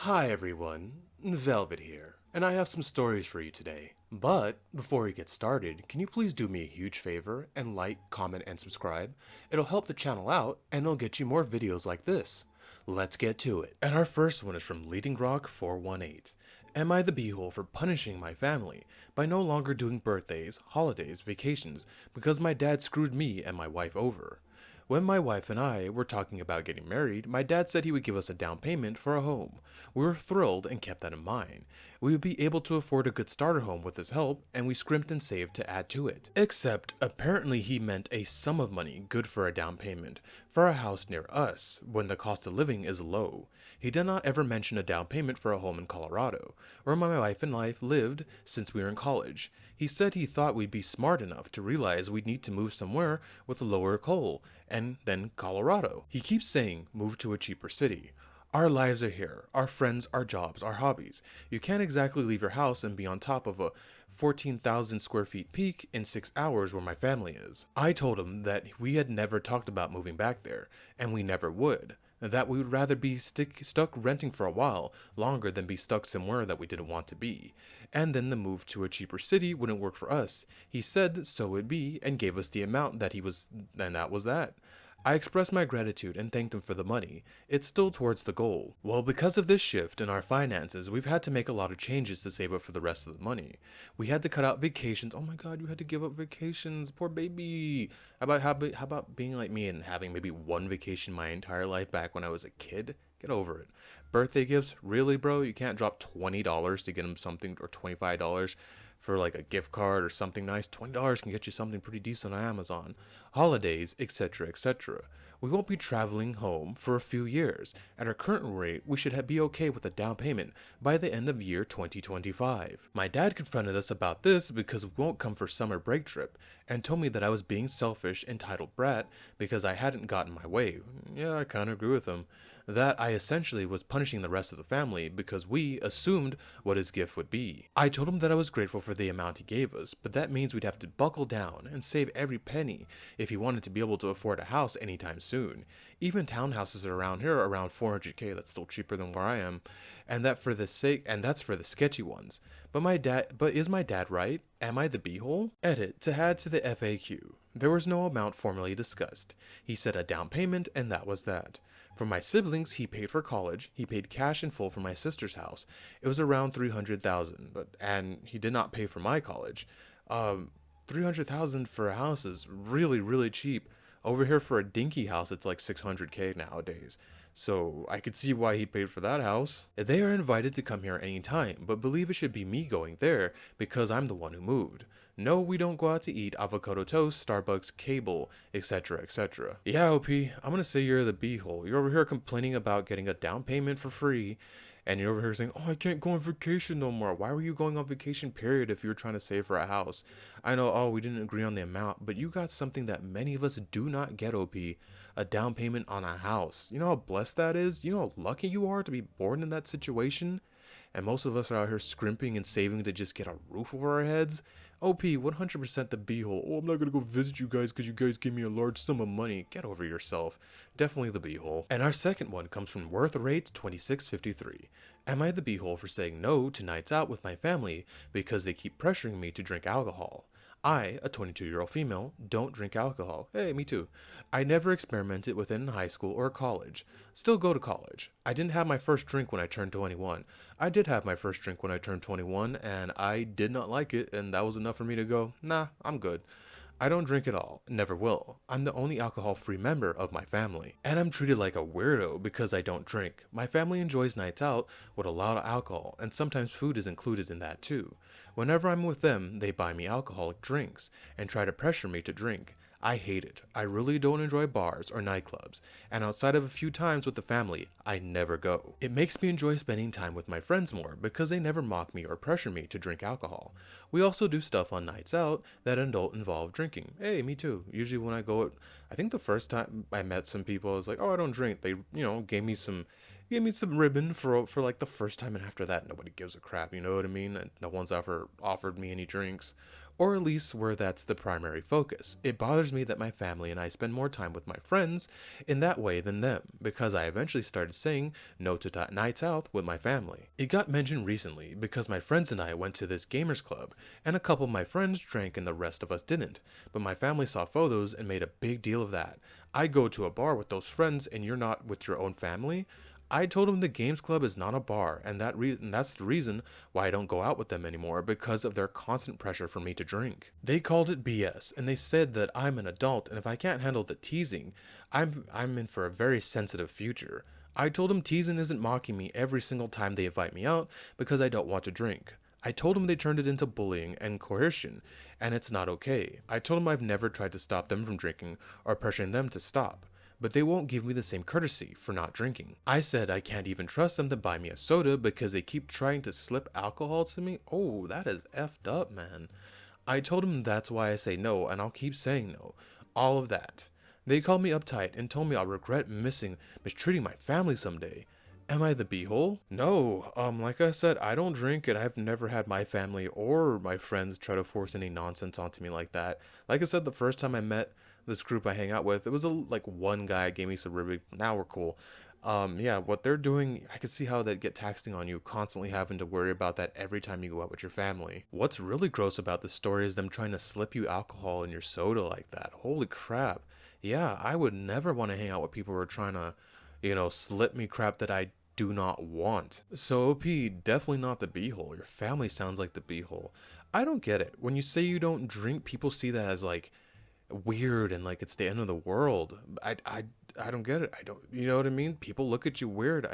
Hi everyone, Velvet here, and I have some stories for you today. But before we get started, can you please do me a huge favor and like, comment, and subscribe? It'll help the channel out and it'll get you more videos like this. Let's get to it. And our first one is from Leading Rock 418. Am I the beehole for punishing my family by no longer doing birthdays, holidays, vacations because my dad screwed me and my wife over? When my wife and I were talking about getting married, my dad said he would give us a down payment for a home. We were thrilled and kept that in mind. We would be able to afford a good starter home with his help, and we scrimped and saved to add to it. Except, apparently he meant a sum of money good for a down payment for a house near us, when the cost of living is low. He did not ever mention a down payment for a home in Colorado, where my wife and I lived since we were in college. He said he thought we'd be smart enough to realize we'd need to move somewhere with a lower coal, and then Colorado. He keeps saying, move to a cheaper city. Our lives are here, our friends, our jobs, our hobbies. You can't exactly leave your house and be on top of a 14,000 square feet peak in 6 hours where my family is. I told him that we had never talked about moving back there, and we never would. That we would rather be stuck renting for a while longer than be stuck somewhere that we didn't want to be. And then the move to a cheaper city wouldn't work for us. He said so would be and gave us the amount that and that was that. I expressed my gratitude and thanked him for the money. It's still towards the goal. Well, because of this shift in our finances, we've had to make a lot of changes to save up for the rest of the money. We had to cut out vacations. Oh my god, you had to give up vacations. Poor baby. How about being like me and having maybe one vacation my entire life back when I was a kid? Get over it. Birthday gifts? Really, bro? You can't drop $20 to get him something, or $25 for like a gift card or something nice. $20 can get you something pretty decent on Amazon. Holidays, etc., etc. We won't be traveling home for a few years. At our current rate, we should be okay with a down payment by the end of year 2025. My dad confronted us about this because we won't come for summer break trip, and told me that I was being selfish, entitled brat, because I hadn't gotten my way. Yeah, I kinda agree with him. That I essentially was punishing the rest of the family because we assumed what his gift would be. I told him that I was grateful for the amount he gave us, but that means we'd have to buckle down and save every penny if he wanted to be able to afford a house anytime soon. Even townhouses around here are around 400K. That's still cheaper than where I am, and that's for the sketchy ones. But is my dad right? Am I the beehole? Edit to add to the FAQ. There was no amount formally discussed. He said a down payment, and that was that. For my siblings, he paid for college. He paid cash in full for my sister's house. It was around 300,000, and he did not pay for my college. 300,000 for a house is really, really cheap. Over here for a dinky house, it's like 600K nowadays. So I could see why he paid for that house. They are invited to come here anytime, but believe it should be me going there because I'm the one who moved. No, we don't go out to eat avocado toast, Starbucks, cable, etc., etc. Yeah, OP, I'm gonna say you're the beehole. You're over here complaining about getting a down payment for free, and you're over here saying, oh, I can't go on vacation no more. Why were you going on vacation, period, if you were trying to save for a house? I know, oh, we didn't agree on the amount, but you got something that many of us do not get, OP. A down payment on a house. You know how blessed that is? You know how lucky you are to be born in that situation? And most of us are out here scrimping and saving to just get a roof over our heads. OP, 100% the beehole. Oh, I'm not gonna go visit you guys because you guys gave me a large sum of money. Get over yourself. Definitely the beehole. And our second one comes from Worth Rate 2653. Am I the beehole for saying no to nights out with my family because they keep pressuring me to drink alcohol? I, a 22-year-old female, don't drink alcohol. Hey, me too. I never experimented with it in high school or college. Still go to college. I didn't have my first drink when I turned 21. I did have my first drink when I turned 21, and I did not like it, and that was enough for me to go, nah, I'm good. I don't drink at all, never will. I'm the only alcohol-free member of my family. And I'm treated like a weirdo because I don't drink. My family enjoys nights out with a lot of alcohol, and sometimes food is included in that too. Whenever I'm with them, they buy me alcoholic drinks and try to pressure me to drink. I hate it. I really don't enjoy bars or nightclubs, and outside of a few times with the family, I never go. It makes me enjoy spending time with my friends more because they never mock me or pressure me to drink alcohol. We also do stuff on nights out that don't involve drinking. Hey, me too. Usually when I go out, I think the first time I met some people, I was like, oh, I don't drink. They, gave me some ribbon for like the first time, and after that, nobody gives a crap. You know what I mean? And no one's ever offered me any drinks. or at least where that's the primary focus. It bothers me that my family and I spend more time with my friends in that way than them, because I eventually started saying no to nights out with my family. It got mentioned recently because my friends and I went to this gamers club, and a couple of my friends drank and the rest of us didn't, but my family saw photos and made a big deal of that. I go to a bar with those friends and you're not with your own family? I told them the games club is not a bar, and that's the reason why I don't go out with them anymore, because of their constant pressure for me to drink. They called it BS, and they said that I'm an adult, and if I can't handle the teasing, I'm in for a very sensitive future. I told them teasing isn't mocking me every single time they invite me out because I don't want to drink. I told them they turned it into bullying and coercion, and it's not okay. I told them I've never tried to stop them from drinking or pressuring them to stop, but they won't give me the same courtesy for not drinking. I said I can't even trust them to buy me a soda because they keep trying to slip alcohol to me. Oh, that is effed up, man. I told them that's why I say no, and I'll keep saying no. All of that. They called me uptight and told me I'll regret mistreating my family someday. Am I the beehole? No, like I said, I don't drink, and I've never had my family or my friends try to force any nonsense onto me like that. Like I said, the first time I met this group I hang out with, it was like one guy gave me some ribby. Now we're cool. Yeah, what they're doing, I can see how that get taxing on you, constantly having to worry about that every time you go out with your family. What's really gross about this story is them trying to slip you alcohol in your soda like that. Holy crap. Yeah, I would never want to hang out with people who are trying to, slip me crap that I do not want. So OP, definitely not the beehole. Your family sounds like the beehole. I don't get it. When you say you don't drink, people see that as like weird and like it's the end of the world. I don't get it. I don't, you know what I mean? People look at you weird.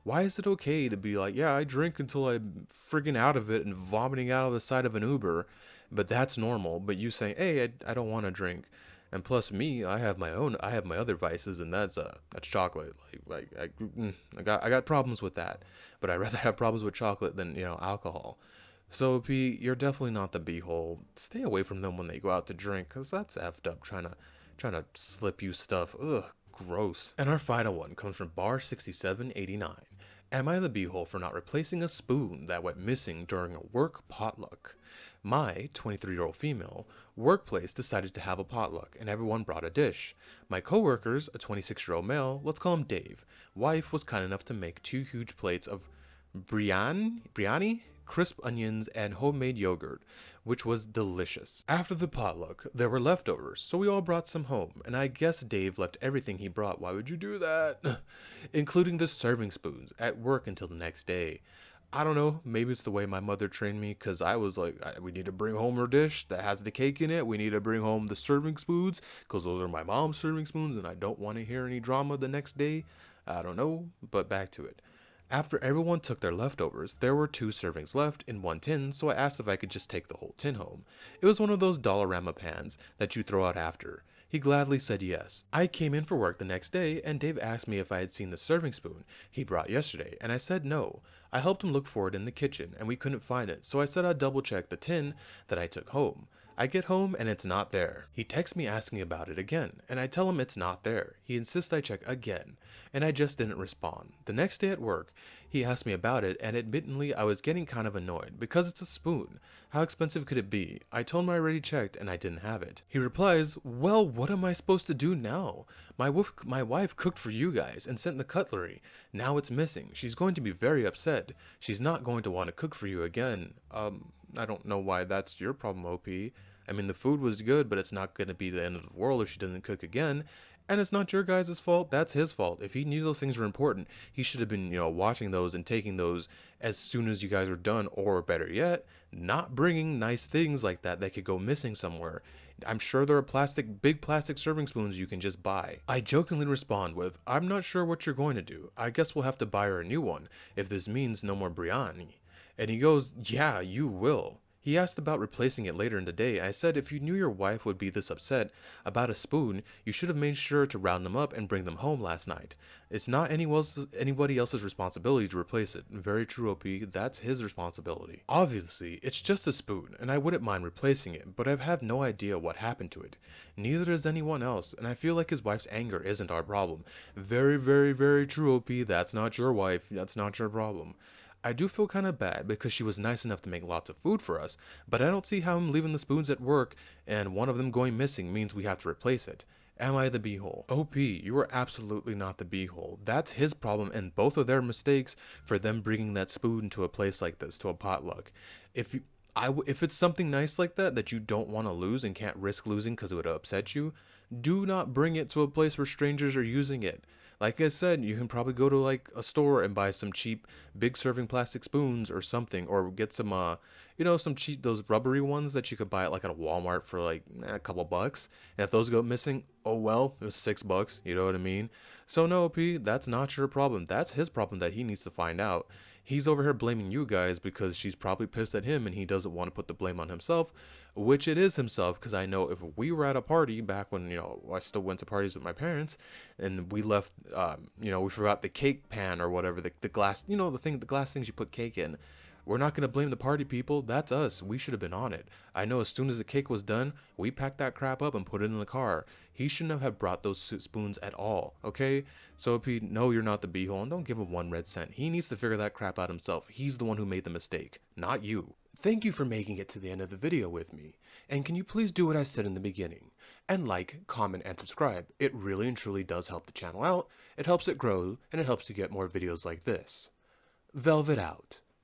Why is it okay to be like, yeah, I drink until I'm friggin' out of it and vomiting out of the side of an Uber, but that's normal. But you saying, hey, I don't want to drink. And plus me, I have my other vices, and that's chocolate. I got problems with that, but I'd rather have problems with chocolate than, alcohol. So P, you're definitely not the beehole. Stay away from them when they go out to drink, cause that's effed up trying to slip you stuff. Ugh, gross. And our final one comes from Bar 6789. Am I the beehole for not replacing a spoon that went missing during a work potluck? My 23-year-old female workplace decided to have a potluck, and everyone brought a dish. My coworkers, a 26-year-old male, let's call him Dave, wife was kind enough to make 2 huge plates of biryani, crisp onions, and homemade yogurt, which was delicious. After the potluck, there were leftovers, so we all brought some home, and I guess Dave left everything he brought. Why would you do that? Including the serving spoons, at work until the next day. I don't know, maybe it's the way my mother trained me, because I was like, we need to bring home her dish that has the cake in it. We need to bring home the serving spoons, because those are my mom's serving spoons, and I don't want to hear any drama the next day. I don't know, but back to it. After everyone took their leftovers, there were 2 servings left in 1 tin, so I asked if I could just take the whole tin home. It was one of those Dollarama pans that you throw out after. He gladly said yes. I came in for work the next day, and Dave asked me if I had seen the serving spoon he brought yesterday, and I said no. I helped him look for it in the kitchen, and we couldn't find it, so I said I'd double check the tin that I took home. I get home and it's not there. He texts me asking about it again, and I tell him it's not there. He insists I check again, and I just didn't respond. The next day at work, he asked me about it, and admittedly I was getting kind of annoyed, because it's a spoon. How expensive could it be? I told him I already checked and I didn't have it. He replies, well, what am I supposed to do now? My wife cooked for you guys and sent the cutlery. Now it's missing. She's going to be very upset. She's not going to want to cook for you again. I don't know why that's your problem, OP. I mean, the food was good, but it's not going to be the end of the world if she doesn't cook again. And it's not your guys' fault, that's his fault. If he knew those things were important, he should have been, watching those and taking those as soon as you guys were done, or better yet, not bringing nice things like that could go missing somewhere. I'm sure there are big plastic serving spoons you can just buy. I jokingly respond with, I'm not sure what you're going to do. I guess we'll have to buy her a new one, if this means no more biryani. And he goes, yeah, you will. He asked about replacing it later in the day. I said if you knew your wife would be this upset about a spoon, you should have made sure to round them up and bring them home last night. It's not anybody else's responsibility to replace it. Very true, OP. That's his responsibility. Obviously, it's just a spoon, and I wouldn't mind replacing it, but I have no idea what happened to it. Neither does anyone else, and I feel like his wife's anger isn't our problem. Very, very, very true, OP. That's not your wife. That's not your problem. I do feel kind of bad because she was nice enough to make lots of food for us, but I don't see how him leaving the spoons at work and one of them going missing means we have to replace it. Am I the beehole? OP, you are absolutely not the beehole. That's his problem and both of their mistakes for them bringing that spoon to a place like this, to a potluck. If you, if it's something nice like that that you don't want to lose and can't risk losing because it would upset you, do not bring it to a place where strangers are using it. Like I said, you can probably go to like a store and buy some cheap big serving plastic spoons or something, or get some some cheap, those rubbery ones that you could buy at a Walmart for like a couple bucks. And if those go missing, oh well, it was $6, you know what I mean? So no, P, that's not your problem. That's his problem that he needs to find out. He's over here blaming you guys because she's probably pissed at him and he doesn't want to put the blame on himself, which it is himself, because I know if we were at a party back when, I still went to parties with my parents and we left, we forgot the cake pan or whatever, the glass, the glass things you put cake in. We're not going to blame the party people. That's us. We should have been on it. I know as soon as the cake was done, we packed that crap up and put it in the car. He shouldn't have brought those spoons at all, okay? So if he, no, you're not the beehole, and don't give him 1 red cent. He needs to figure that crap out himself. He's the one who made the mistake, not you. Thank you for making it to the end of the video with me. And can you please do what I said in the beginning? And like, comment, and subscribe. It really and truly does help the channel out. It helps it grow, and it helps you get more videos like this. Velvet out.